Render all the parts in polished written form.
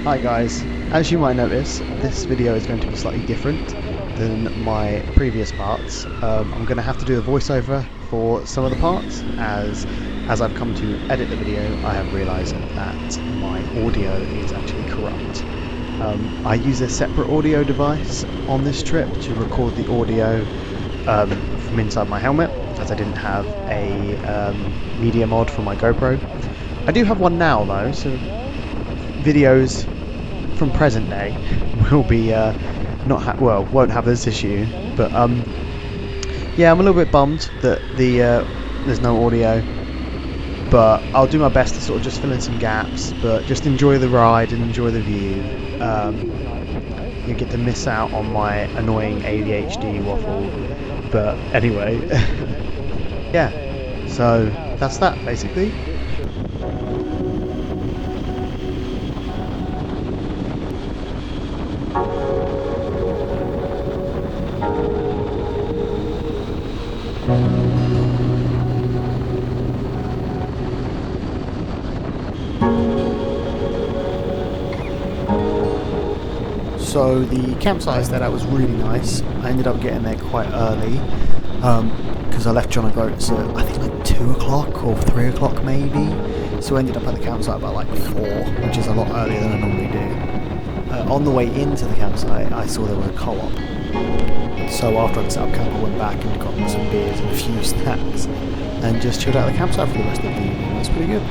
Hi guys, as you might notice, this video is going to be slightly different than my previous parts. I'm going to have to do a voiceover for some of the parts, as I've come to edit the video I have realised that my audio is actually corrupt. I use a separate audio device on this trip to record the audio from inside my helmet, as I didn't have a media mod for my GoPro. I do have one now though, so videos from present day will be won't have this issue, but yeah, I'm a little bit bummed that there's no audio, but I'll do my best to sort of just fill in some gaps, but just enjoy the ride and enjoy the view. You get to miss out on my annoying ADHD waffle, but anyway. Yeah, so that's that basically. So the campsite I stayed at was really nice. I ended up getting there quite early because I left John O'Groats at I think like 2 o'clock or 3 o'clock maybe. So I ended up at the campsite about like 4, which is a lot earlier than I normally do. On the way into the campsite I saw there was a co-op. So after I'd set up camp I went back and got some beers and a few snacks and just chilled out at the campsite for the rest of the evening. It was pretty good.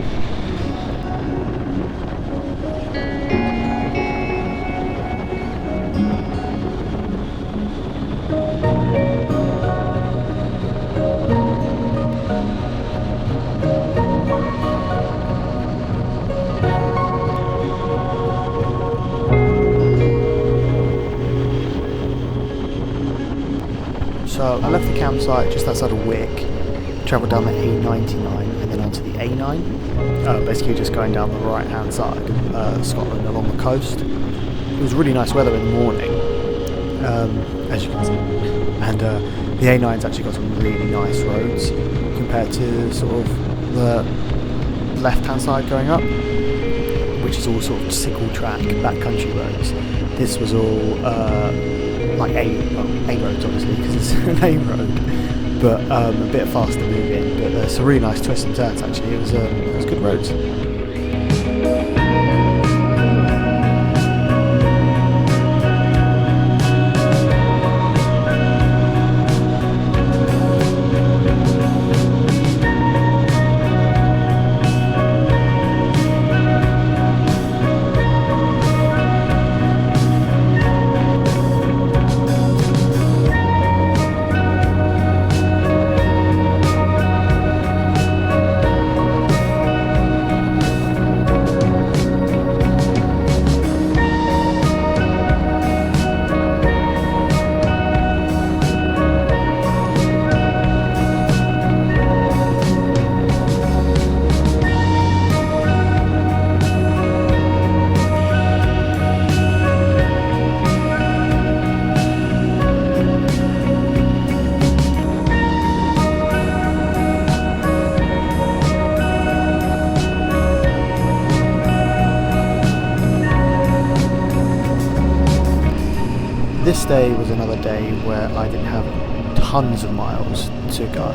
So I left the campsite just outside of Wick, travelled down the A99 and then onto the A9, basically just going down the right hand side of Scotland along the coast. It was really nice weather in the morning, as you can see, and the A9's actually got some really nice roads compared to sort of the left hand side going up, which is all sort of sickle track, backcountry roads. This was all like A roads obviously because it's an A road, but a bit faster moving, but some really nice twists and turns actually. It was good roads. This day was another day where I didn't have tons of miles to go.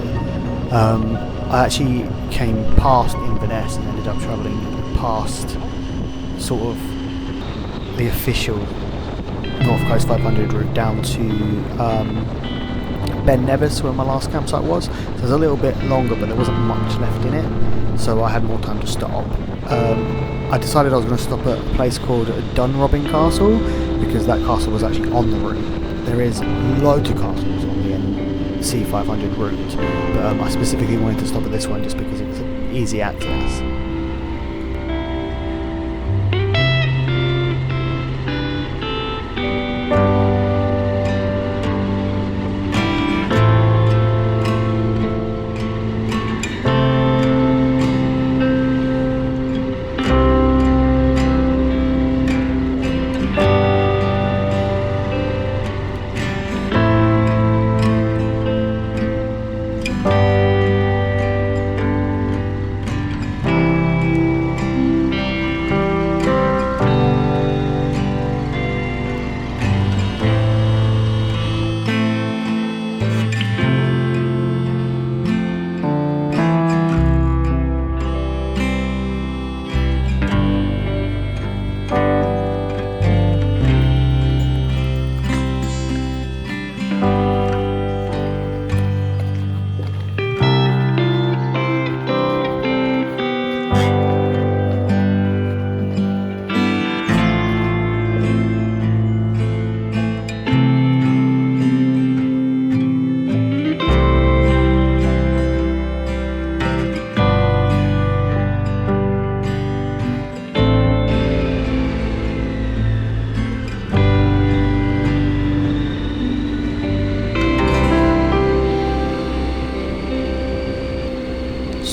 I actually came past Inverness and ended up travelling past sort of the official North Coast 500 route down to Ben Nevis, where my last campsite was. So it was a little bit longer, but there wasn't much left in it, so I had more time to stop. I decided I was going to stop at a place called Dunrobin Castle, because that castle was actually on the route. There is loads of castles on the NC500 route, but I specifically wanted to stop at this one just because it was easy access.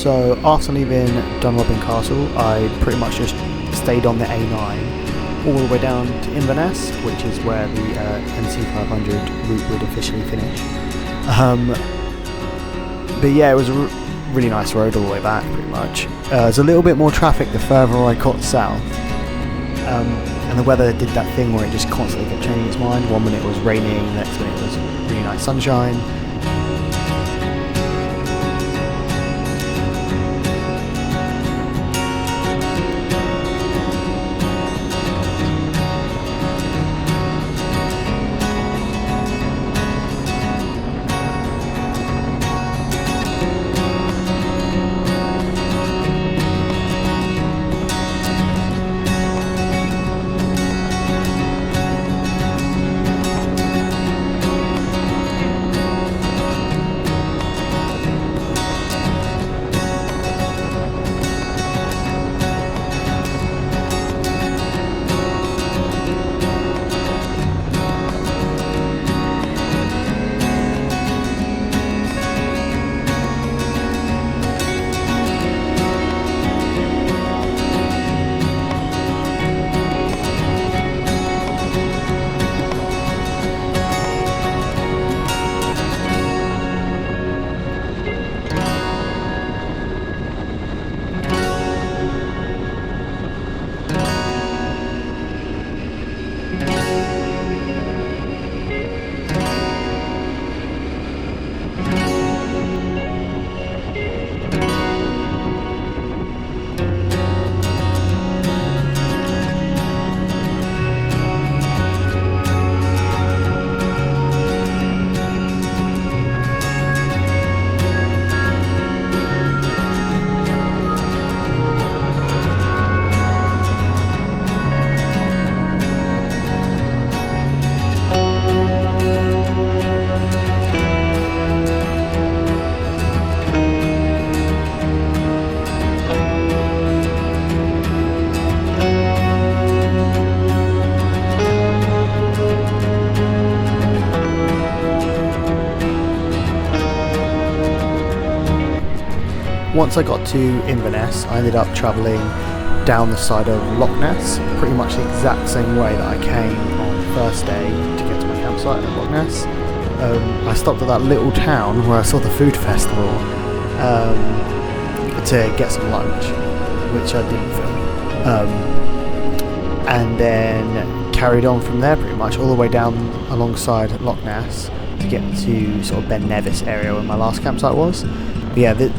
So after leaving Dunrobin Castle, I pretty much just stayed on the A9 all the way down to Inverness, which is where the NC500 route would officially finish. But yeah, it was a really nice road all the way back, pretty much. There's a little bit more traffic the further I got south. And the weather did that thing where it just constantly kept changing its mind. One minute it was raining, the next minute it was really nice sunshine. Once I got to Inverness, I ended up travelling down the side of Loch Ness, pretty much the exact same way that I came on the first day to get to my campsite at Loch Ness. I stopped at that little town where I saw the food festival to get some lunch, which I didn't film, and then carried on from there pretty much all the way down alongside Loch Ness to get to sort of Ben Nevis area where my last campsite was. But yeah, the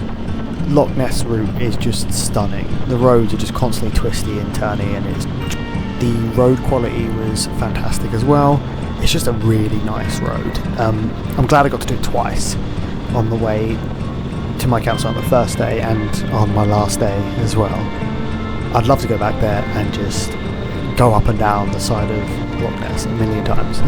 Loch Ness route is just stunning. The roads are just constantly twisty and turny, and the road quality was fantastic as well. It's just a really nice road. I'm glad I got to do it twice, on the way to my campsite on the first day and on my last day as well. I'd love to go back there and just go up and down the side of Loch Ness a million times.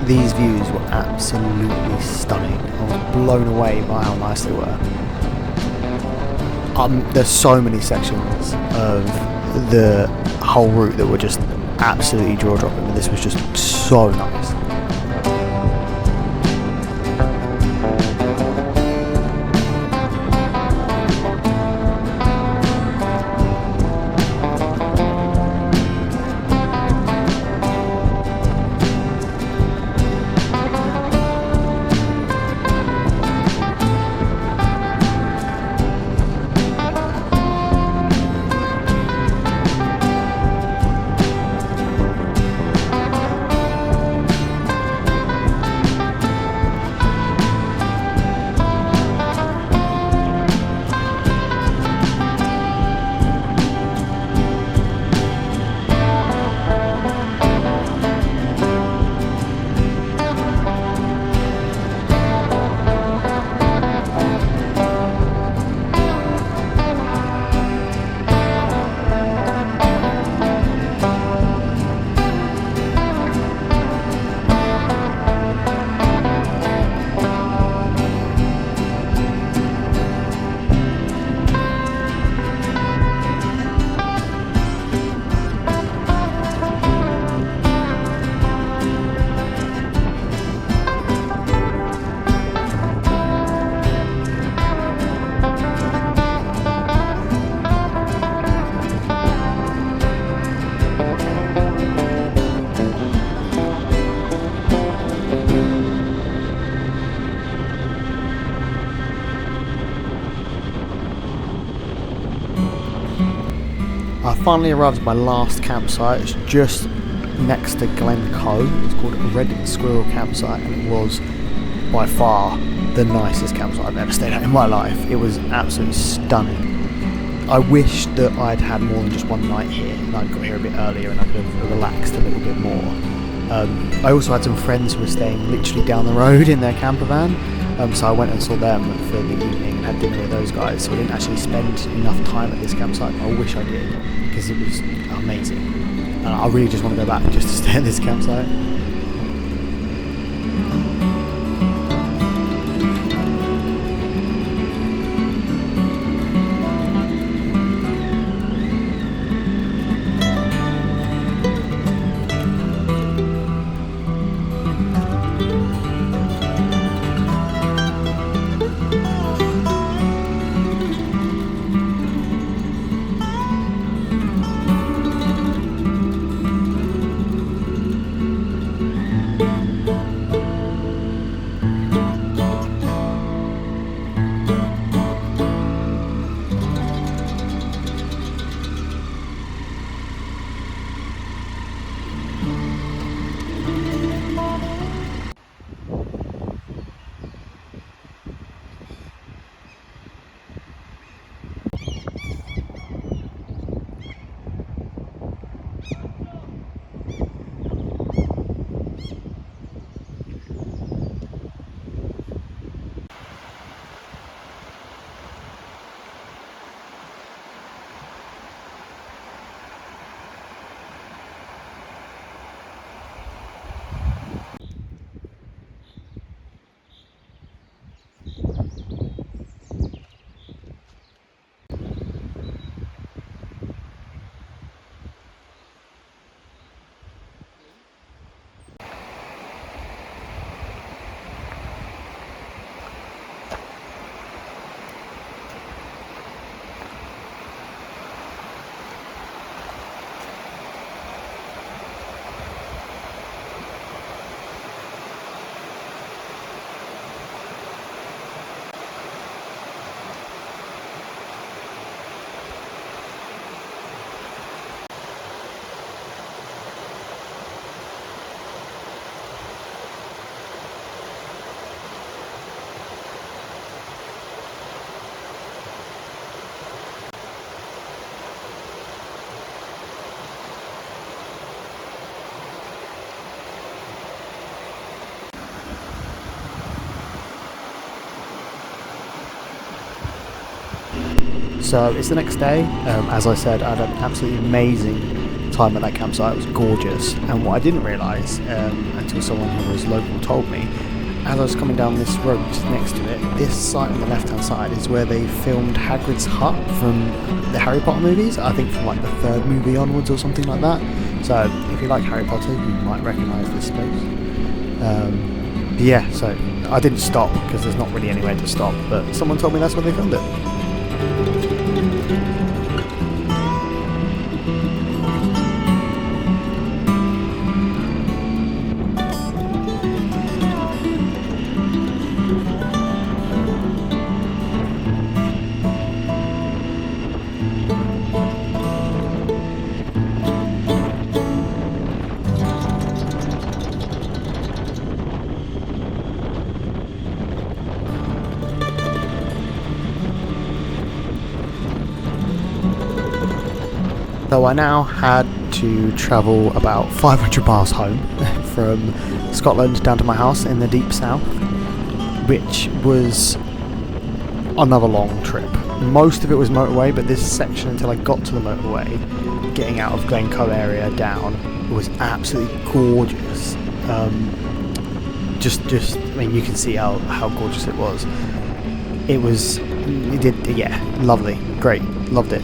These views were absolutely stunning. I was blown away by how nice they were. There's so many sections of the whole route that were just absolutely jaw-dropping, but this was just so nice. I finally arrived at my last campsite. It's just next to Glencoe. It's called Red Squirrel campsite, and it was by far the nicest campsite I've ever stayed at in my life. It was absolutely stunning. I wish that I'd had more than just one night here, and I'd got here a bit earlier and I could have relaxed a little bit more. I also had some friends who were staying literally down the road in their camper van, so I went and saw them for the evening and had dinner with those guys. So I didn't actually spend enough time at this campsite. I wish I did, because it was amazing. And I really just want to go back just to stay at this campsite. So it's the next day. As I said, I had an absolutely amazing time at that campsite. It was gorgeous, and what I didn't realise until someone who was local told me, as I was coming down this road next to it, this site on the left hand side is where they filmed Hagrid's hut from the Harry Potter movies, I think from like the third movie onwards or something like that. So if you like Harry Potter, you might recognise this space. Yeah, so I didn't stop because there's not really anywhere to stop, but someone told me that's where they filmed it. So I now had to travel about 500 miles home from Scotland down to my house in the deep south, which was another long trip. Most of it was motorway, but this section until I got to the motorway, getting out of Glencoe area down, was absolutely gorgeous. I mean, you can see how gorgeous it was. Yeah, lovely, great, loved it.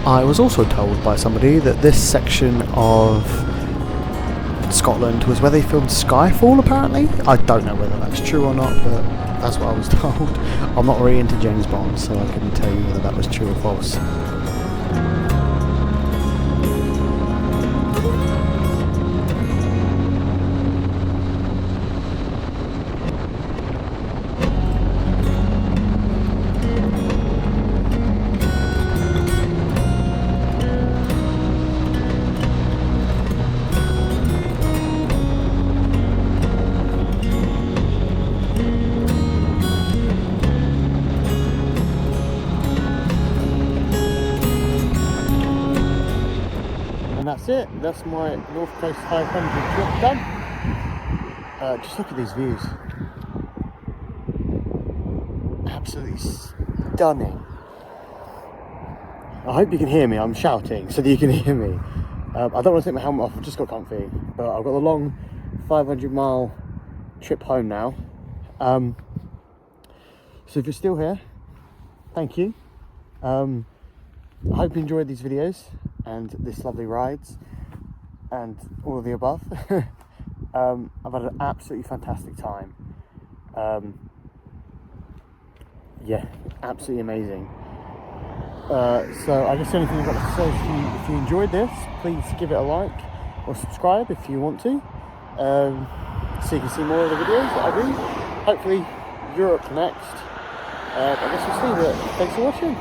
I was also told by somebody that this section of Scotland was where they filmed Skyfall, apparently. I don't know whether that's true or not, but that's what I was told. I'm not really into James Bond, so I couldn't tell you whether that was true or false. That's it, that's my North Coast 500 trip done. Just look at these views. Absolutely stunning. I hope you can hear me, I'm shouting so that you can hear me. I don't want to take my helmet off, I've just got comfy, but I've got the long 500-mile trip home now. So if you're still here, thank you. I hope you enjoyed these videos and this lovely rides and all of the above. I've had an absolutely fantastic time. Yeah, absolutely amazing. So I guess the only thing I've got to say is if you enjoyed this, please give it a like or subscribe if you want to, so you can see more of the videos that I do. Hopefully Europe next. I guess we'll see, but thanks for watching.